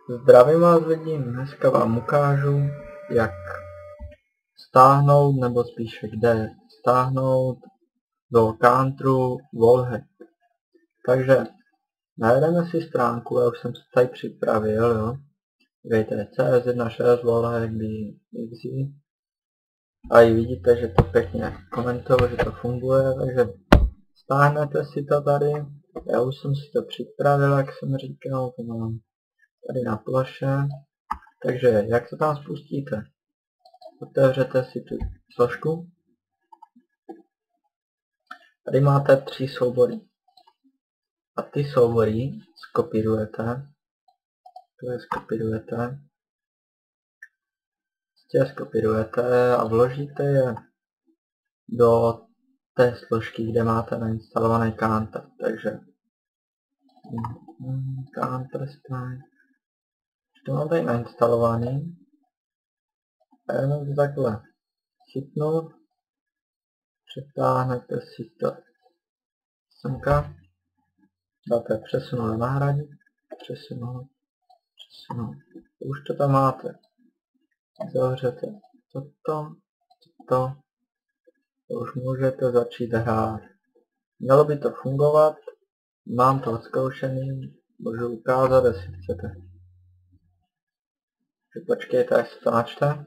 Zdravím vás lidi, dneska vám ukážu, jak stáhnout, nebo spíše kde stáhnout do Counteru wallhack. Takže najdeme si stránku, já už jsem se tady připravil, jo. Dejte CS16 wallhack easy. A i vidíte, že to pěkně komentovalo, že to funguje, takže stáhnete si to tady. Já už jsem si to připravil, jak jsem říkal, to mám tady na ploše. Takže jak to tam spustíte? Otevřete si tu složku. Tady máte 3 soubory. A ty soubory skopírujete. Skopírujete a vložíte je do té složky, kde máte nainstalovaný Counter. Takže Counter Strike. To mám tady nainstalovaný. A jenom to takhle chytnout. Přetáhnete si to semka. Dáte přesunout na hradí. Přesunout. Už to tam máte. Zavřete toto. Už můžete začít hrát. Mělo by to fungovat. Mám to odzkoušený. Můžu ukázat, jestli chcete. Počkejte, až se to načte.